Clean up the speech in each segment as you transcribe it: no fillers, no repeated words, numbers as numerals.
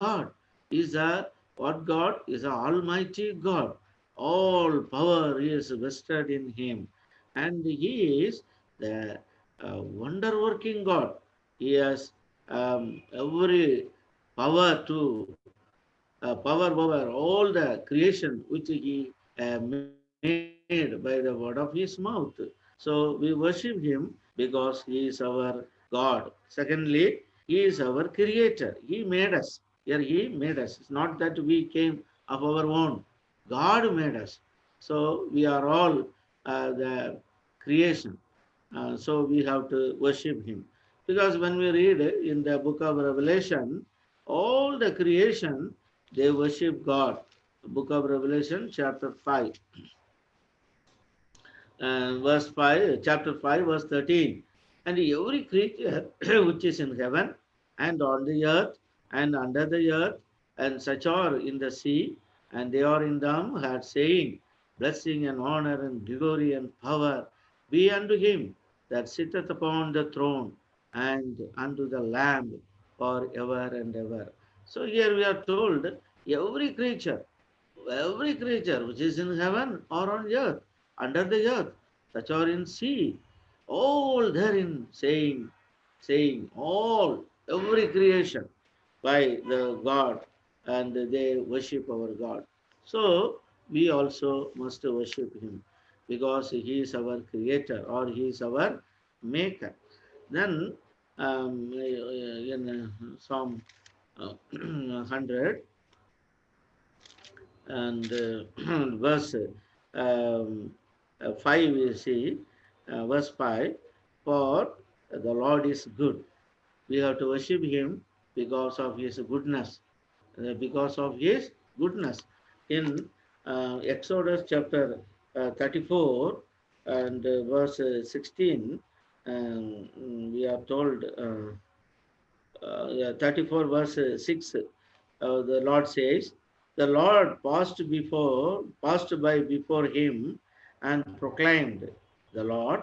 God is a what God is a Almighty God. All power is vested in Him, and He is the wonder-working God. He has every power to power over all the creation which He made by the word of His mouth. So we worship Him because He is our God. Secondly, He is our Creator. He made us. Here He made us. It's not that we came of our own. God made us. So we are all the creation. So we have to worship Him. Because when we read in the book of Revelation, all the creation, they worship God. Book of Revelation, chapter 5, verse 5, chapter 5, verse 13. And every creature which is in heaven and on the earth and under the earth, and such are in the sea, and they are in them, had saying, blessing and honor and glory and power be unto him that sitteth upon the throne and unto the Lamb for ever and ever. So here we are told every creature which is in heaven or on earth, under the earth, such are in sea, all therein saying all, every creation by the God, and they worship our God. So we also must worship Him because He is our Creator or He is our Maker. Then in Psalm 100 and verse 5 we see, verse 5, for the Lord is good. We have to worship Him because of His goodness, because of His goodness. In Exodus chapter 34 and verse 16, we are told, yeah, 34 verse 6, the Lord says, the Lord passed by before him and proclaimed, the Lord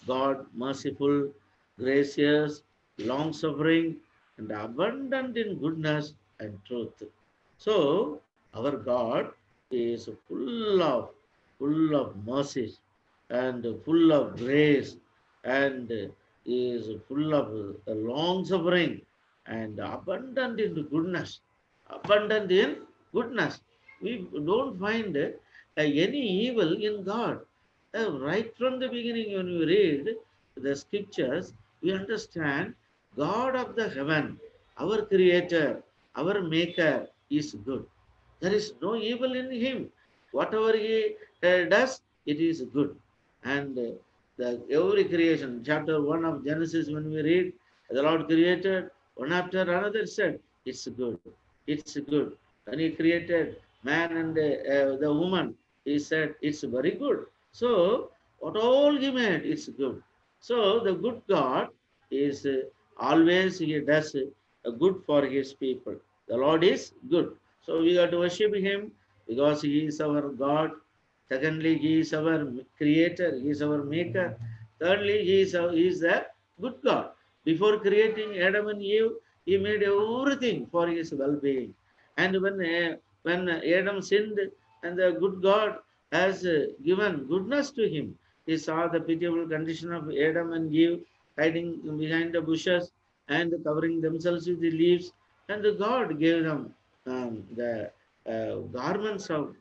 God, merciful, gracious, long suffering, and abundant in goodness and truth. So our God is full of mercies and full of grace and is full of long suffering and abundant in goodness. Abundant in goodness. We don't find any evil in God. Right from the beginning, when we read the scriptures, we understand God of the heaven, our creator, our maker, is good. There is no evil in him. Whatever he does, it is good. And the every creation, chapter 1 of Genesis, when we read, the Lord created one after another, said, it's good, it's good. When he created man and the woman, he said, it's very good. So, what all he made, it's good. So, the good God is always, he does good for his people. The Lord is good. So, we got to worship him because he is our God. Secondly, he is our creator, he is our maker. Thirdly, he is a good God. Before creating Adam and Eve, he made everything for his well-being. And when Adam sinned, and the good God has given goodness to him, he saw the pitiable condition of Adam and Eve hiding behind the bushes and covering themselves with the leaves, and the God gave them the garments of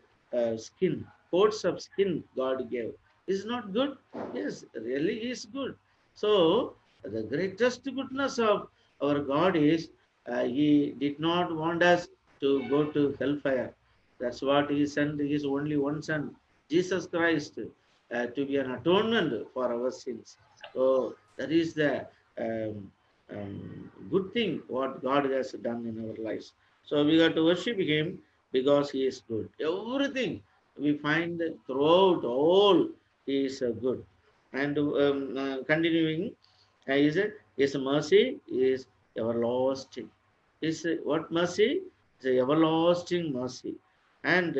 skin, coats of skin. God gave. Is not good? Yes, really is good. So the greatest goodness of our God is He did not want us to go to hellfire. That's what He sent His only one Son, Jesus Christ, to be an atonement for our sins. So that is the good thing what God has done in our lives. So we got to worship Him because He is good. Everything we find throughout all He is good. And continuing, His mercy is everlasting. His what mercy? Is everlasting mercy. And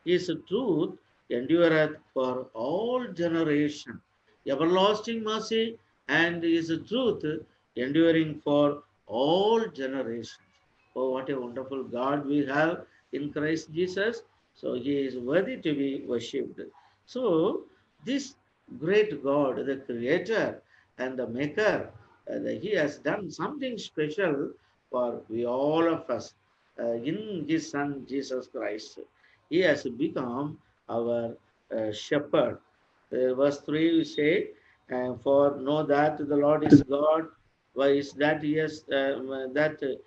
His truth endureth for all generation. Everlasting mercy and His truth enduring for all generations. Oh, what a wonderful God we have in Christ Jesus. So he is worthy to be worshipped. So this great God, the creator and the maker, he has done something special for we all of us in his son Jesus Christ. He has become our shepherd. Verse 3 we say, for know that the Lord is God. Why is that? Yes, it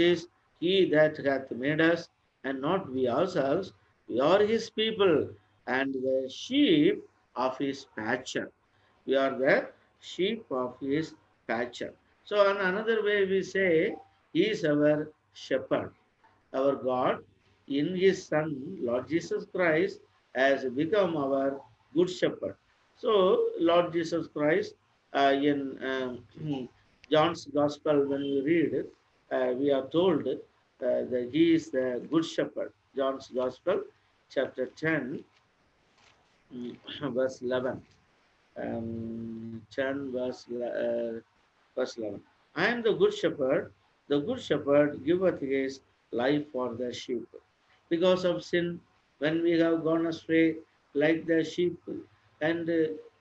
is He that hath made us, and not we ourselves. We are His people, and the sheep of His pasture. We are the sheep of His pasture. So, in another way, we say He is our shepherd. Our God, in His Son, Lord Jesus Christ, has become our good shepherd. So, Lord Jesus Christ, in John's Gospel, when we read, we are told that He is the good shepherd. John's Gospel, chapter 10, verse 11. 10 verse 11. I am the good shepherd. The good shepherd giveth his life for the sheep. Because of sin, when we have gone astray like the sheep, and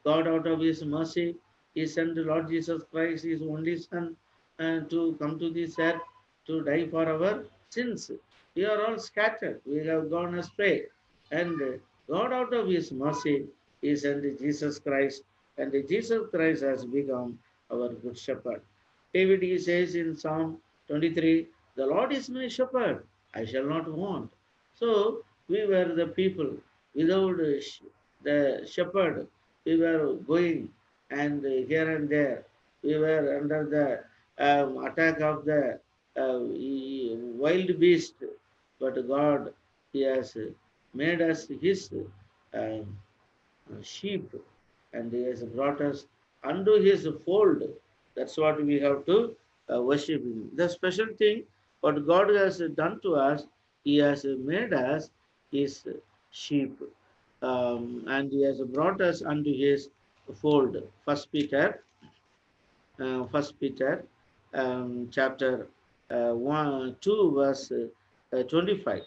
God out of his mercy, he sent the Lord Jesus Christ, his only Son, to come to this earth to die for our sins. We are all scattered. We have gone astray. And God out of his mercy, he sent Jesus Christ, and Jesus Christ has become our good shepherd. David he says in Psalm 23, the Lord is my shepherd, I shall not want. So we were the people without the shepherd. We were going and here and there. We were under the attack of the wild beast. But God, He has made us His um, sheep, and He has brought us unto His fold. That's what we have to worship Him. The special thing what God has done to us, He has made us His sheep, and He has brought us unto His fold. First Peter, chapter 2, verse 25.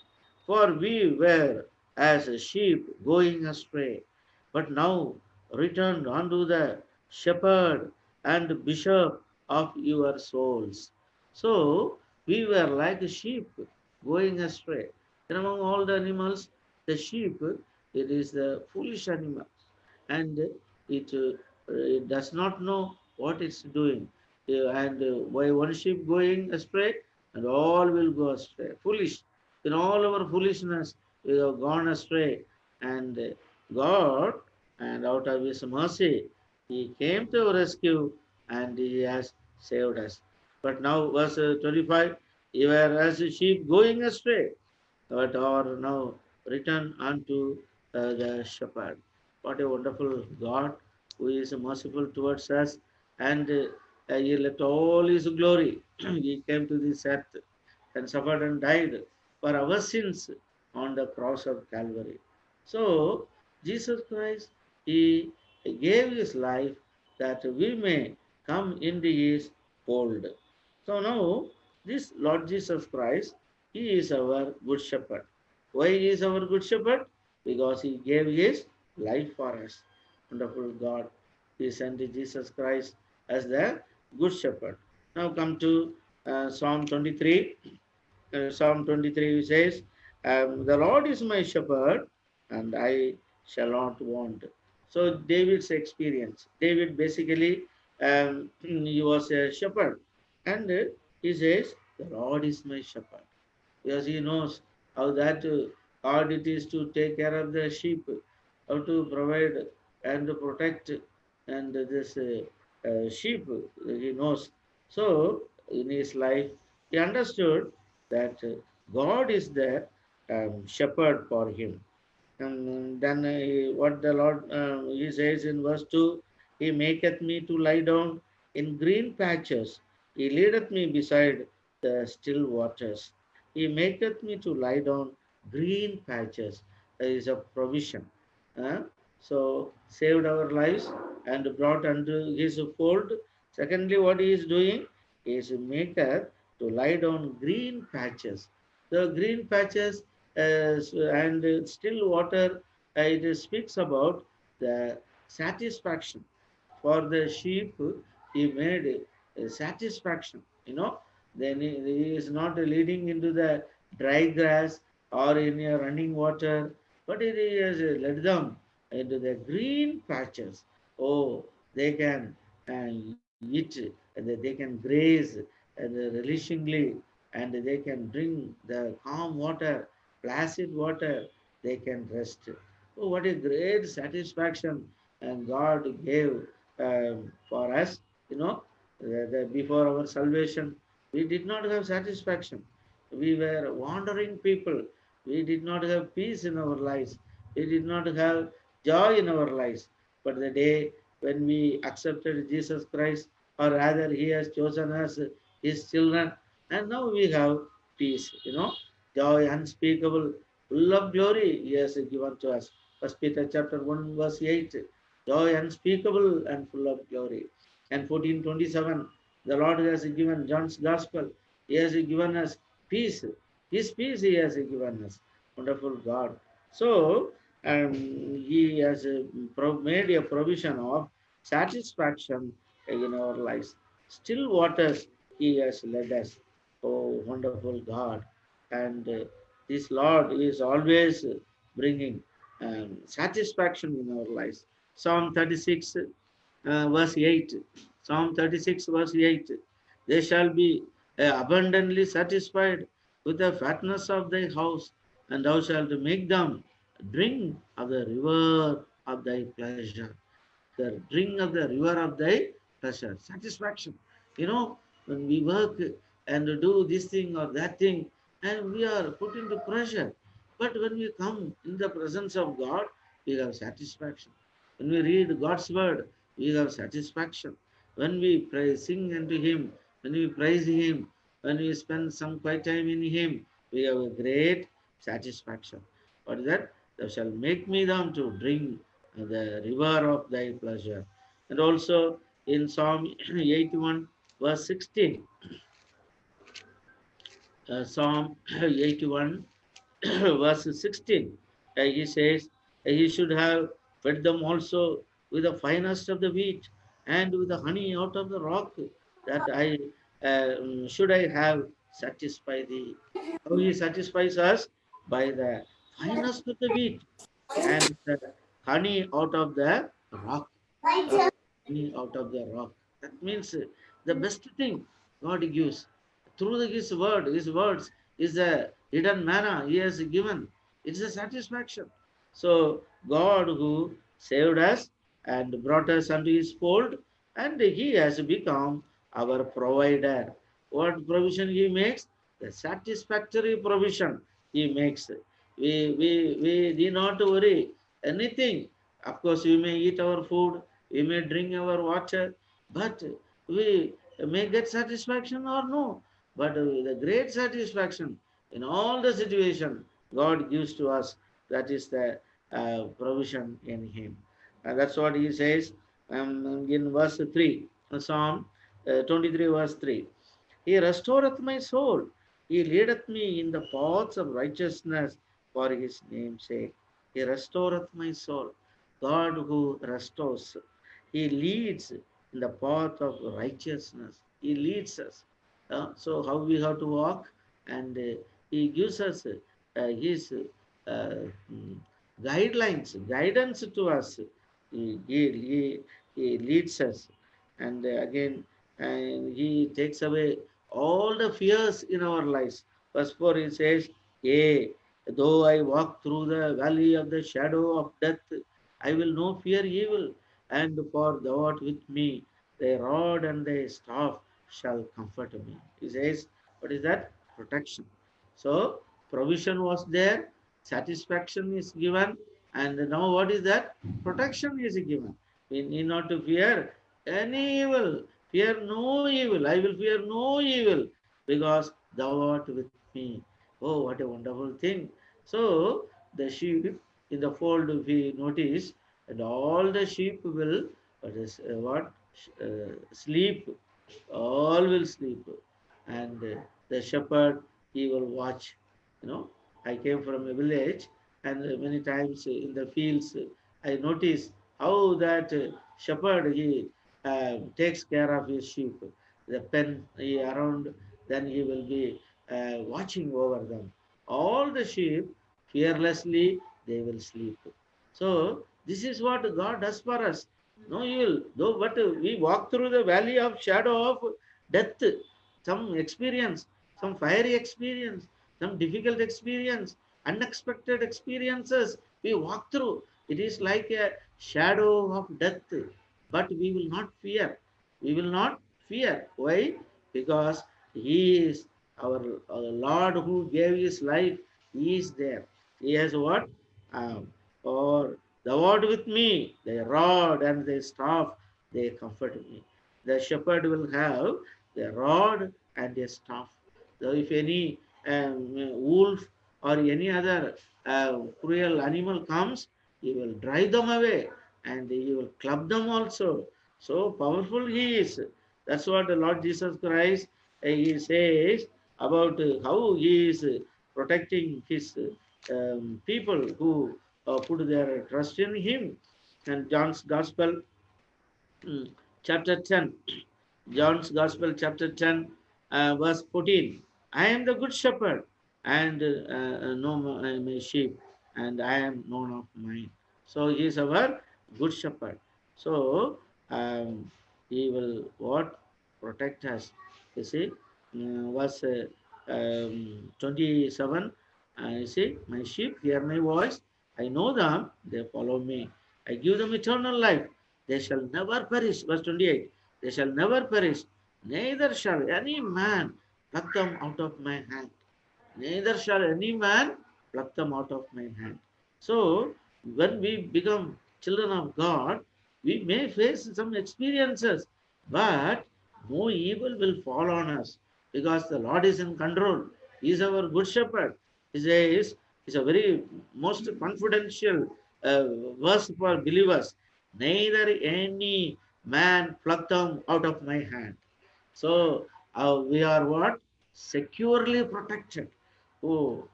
For we were as a sheep going astray, but now returned unto the shepherd and bishop of your souls. So we were like a sheep going astray. And among all the animals, the sheep, it is the foolish animal, and it does not know what it's doing. And why one sheep going astray, and all will go astray. Foolish. In all our foolishness, we have gone astray. And God, and out of His mercy, He came to our rescue, and He has saved us. But now, verse 25, you were as a sheep going astray, but are now returned unto the shepherd. What a wonderful God who is merciful towards us, and He left all His glory. He came to this earth and suffered and died for our sins on the cross of Calvary. So, Jesus Christ, He gave His life that we may come into His fold. So now, this Lord Jesus Christ, He is our good shepherd. Why He is our good shepherd? Because He gave His life for us. Wonderful God. He sent Jesus Christ as the good shepherd. Now come to Psalm 23. Psalm 23 says, the Lord is my shepherd, and I shall not want. So David's experience. David basically, he was a shepherd, and he says, the Lord is my shepherd, because he knows how that hard it is to take care of the sheep, how to provide and protect and this sheep, he knows. So in his life, he understood that God is the shepherd for him. And then what the Lord he says in verse 2, He maketh me to lie down in green patches. He leadeth me beside the still waters. He maketh me to lie down green patches. There is a provision. Uh, so saved our lives and brought unto his fold. Secondly, what he is doing is maketh to lie down green patches. The green patches and still water, it speaks about the satisfaction. For the sheep, he made a satisfaction. Then he is not leading into the dry grass or in a running water, but he has led them into the green patches. Oh, they can eat, and they can graze and relishingly, and they can drink the calm water, placid water. They can rest. Oh, what a great satisfaction and God gave for us. You know, before our salvation, we did not have satisfaction. We were wandering people. We did not have peace in our lives. We did not have joy in our lives. But the day when we accepted Jesus Christ, or rather, He has chosen us, His children, and now we have peace, joy unspeakable, full of glory, He has given to us. First Peter chapter 1, verse 8, joy unspeakable and full of glory. And 14:27, the Lord has given John's gospel. He has given us peace. His peace He has given us. Wonderful God. So, He has made a provision of satisfaction in our lives. Still waters He has led us. Oh, wonderful God. And this Lord is always bringing satisfaction in our lives. Psalm 36, verse 8. Psalm 36, verse 8. They shall be abundantly satisfied with the fatness of thy house, and thou shalt make them drink of the river of thy pleasure. The drink of the river of thy pleasure. Satisfaction. When we work and do this thing or that thing, and we are put into pressure. But when we come in the presence of God, we have satisfaction. When we read God's word, we have satisfaction. When we sing unto Him, when we praise Him, when we spend some quiet time in Him, we have a great satisfaction. What is that? Thou shalt make me them to drink the river of thy pleasure. And also in Psalm 81, verse 16, Psalm 81, verse 16, he says, he should have fed them also with the finest of the wheat and with the honey out of the rock, that I should I have satisfied thee. How He satisfies us? By the finest of the wheat and the honey out of the rock. Honey out of the rock. That means the best thing God gives. Through His word, His words is a hidden manna He has given. It's a satisfaction. So God who saved us and brought us unto His fold, and He has become our provider. What provision He makes? The satisfactory provision He makes. We need not worry anything. Of course, we may eat our food, we may drink our water, but we may get satisfaction or no. But the great satisfaction in all the situation God gives to us, that is the provision in Him. And that's what He says in verse 3, Psalm 23, verse 3. He restoreth my soul. He leadeth me in the paths of righteousness for His name's sake. He restoreth my soul. God who restores. He leads in the path of righteousness. He leads us. So how we have to walk, and He gives us His mm, guidelines, guidance to us. He leads us, and again, and He takes away all the fears in our lives. Verse 4, He says, yea, though I walk through the valley of the shadow of death, I will no fear evil, and for thou art with me, thy rod and thy staff shall comfort me. He says, what is that? Protection. So, provision was there, satisfaction is given, and now what is that? Protection is given. We need not to fear any evil. Fear no evil. I will fear no evil because thou art with me. Oh, what a wonderful thing. So, the sheep in the fold, we notice, and all the sheep will, what? Sleep. All will sleep. and the shepherd, he will watch. You know, I came from a village, and many times in the fields, I notice how that shepherd, he takes care of his sheep. The pen he around, then he will be watching over them. All the sheep fearlessly they will sleep. So this is what God does for us. No evil, though, but we walk through the valley of shadow of death, some experience, some fiery experience, some difficult experience, unexpected experiences we walk through. It is like a shadow of death, but we will not fear. We will not fear. Why? Because He is our Lord who gave His life. He is there. He has what? Or the word with me, the rod and the staff, they comfort me. The shepherd will have the rod and a staff. So if any wolf or any other cruel animal comes, he will drive them away and he will club them also. So powerful he is. That's what the Lord Jesus Christ he says about how he is protecting his people who put their trust in him. And John's Gospel, chapter 10. John's Gospel, chapter 10, verse 14. I am the good shepherd, and know my sheep, and I am known of mine. So he is our good shepherd. So he will what? Protect us. You see, verse 27. You see, my sheep hear my voice. I know them, they follow me. I give them eternal life. They shall never perish. Verse 28. They shall never perish, neither shall any man pluck them out of my hand. Neither shall any man pluck them out of my hand. So, when we become children of God, we may face some experiences, but no evil will fall on us because the Lord is in control. He is our good shepherd. Is a very most confidential uh, verse for believers. Neither any man pluck them out of my hand. So we are what? Securely protected. Oh,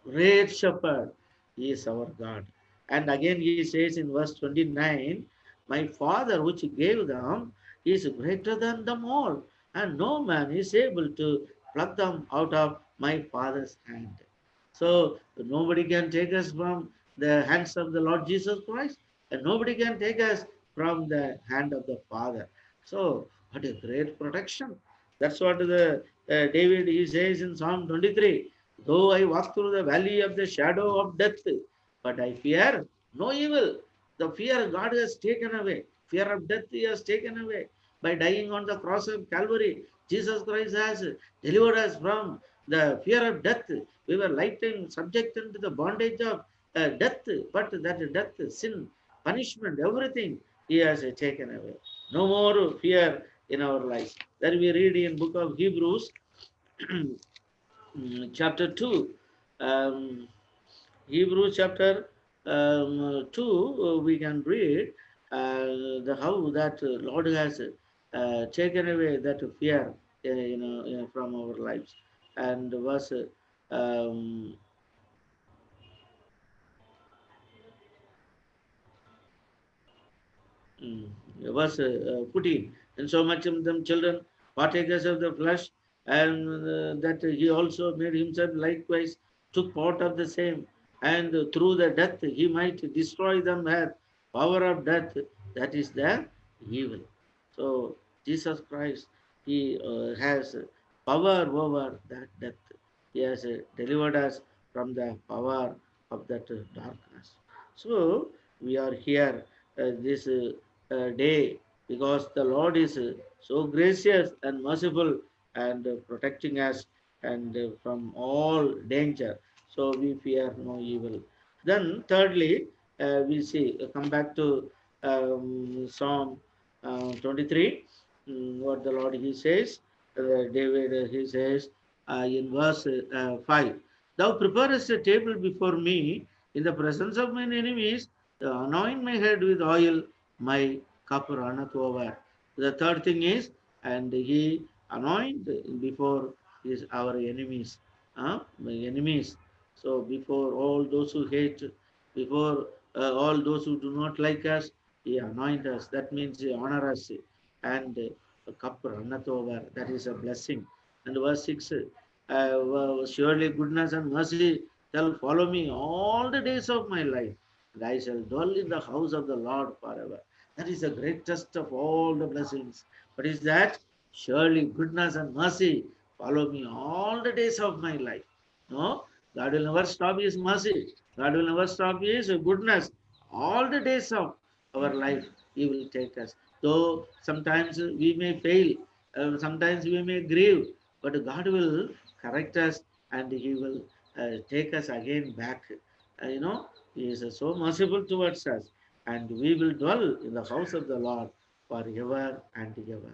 great shepherd is our God. And again he says in verse 29, my father which gave them is greater than them all, and no man is able to pluck them out of my father's hand. So nobody can take us from the hands of the Lord Jesus Christ, and nobody can take us from the hand of the Father. So what a great protection. That's what the David he says in Psalm 23. Though I walk through the valley of the shadow of death, but I fear no evil. The fear God has taken away. Fear of death He has taken away. By dying on the cross of Calvary, Jesus Christ has delivered us from the fear of death. We were lifetime subjected to the bondage of death, but that death, sin, punishment, everything He has taken away. No more fear in our life. That we read in book of Hebrews, chapter 2. Um, Hebrews chapter 2, we can read how that Lord has taken away that fear from our lives. And verse um, Mm. Verse 14. And so much of them children, partakers of the flesh, and that he also made himself likewise took part of the same, and through the death he might destroy them with power of death, that is the evil. So Jesus Christ, he has power over that death. He has delivered us from the power of that darkness. So we are here this day because the Lord is so gracious and merciful and protecting us and from all danger. So we fear no evil. Then thirdly, we see come back to Psalm 23. What the Lord he says, David he says in verse 5. Thou preparest a table before me in the presence of mine enemies. Anoint my head with oil, my cup runneth over. The third thing is, and he anoint before our enemies, my enemies. So before all those who hate, before all those who do not like us, He anoint us. That means He honor us, and a cup runneth over. That is a blessing. And verse 6, surely goodness and mercy shall follow me all the days of my life, and I shall dwell in the house of the Lord forever. That is the greatest of all the blessings. What is that? Surely goodness and mercy follow me all the days of my life. No, God will never stop His mercy. God will never stop His goodness. All the days of our life, He will take us. Though sometimes we may fail, sometimes we may grieve, but God will correct us and He will take us again back. He is so merciful towards us, and we will dwell in the house of the Lord forever and ever.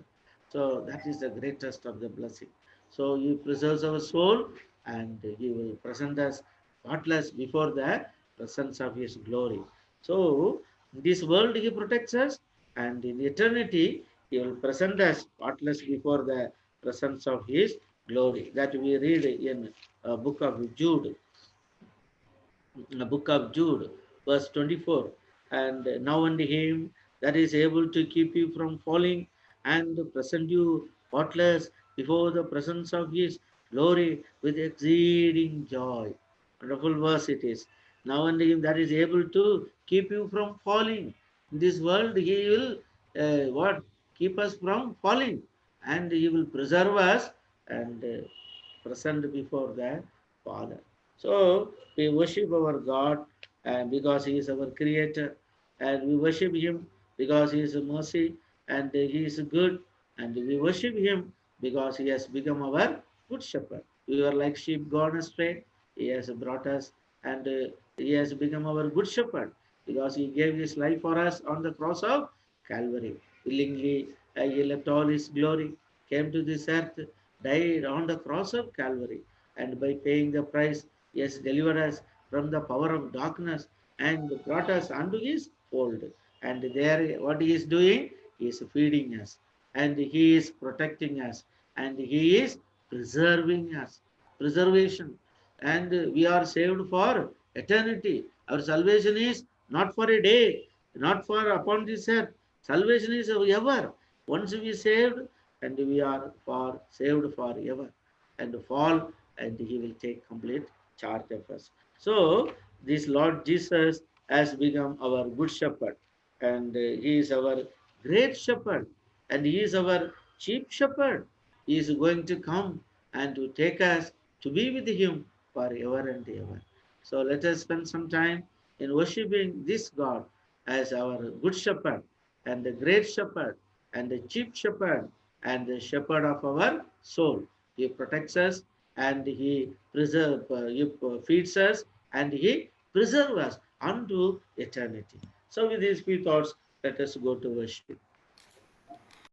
So that is the greatest of the blessing. So He preserves our soul, and He will present us faultless before the presence of His glory. So in this world He protects us, and in eternity He will present us faultless before the presence of His glory. That we read in book of Jude, book of Jude, verse 24. And now unto Him that is able to keep you from falling and present you faultless before the presence of His glory with exceeding joy. Wonderful verse it is. Now unto Him that is able to keep you from falling. In this world, He will what? Keep us from falling, and He will preserve us and present before the Father. So we worship our God, and because He is our Creator, and we worship Him because He is a mercy and He is good, and we worship Him because He has become our good shepherd. We were like sheep gone astray. He has brought us, and He has become our good shepherd because He gave His life for us on the cross of Calvary. Willingly, He left all His glory, came to this earth, died on the cross of Calvary, and by paying the price, He has delivered us from the power of darkness and brought us unto His fold. And there, what He is doing, He is feeding us, and He is protecting us, and He is preserving us. Preservation. And we are saved for eternity. Our salvation is not for a day, not for upon this earth. Salvation is ever. Once we saved, and we are for saved forever. And fall, and He will take complete charge of us. So this Lord Jesus has become our good shepherd, and He is our great shepherd, and He is our chief shepherd. He is going to come and to take us to be with Him forever and ever. So let us spend some time in worshiping this God as our good shepherd, and the great shepherd, and the chief shepherd, and the shepherd of our soul. He protects us, and He feeds us, and He preserves us unto eternity. So with these few thoughts, let us go to worship.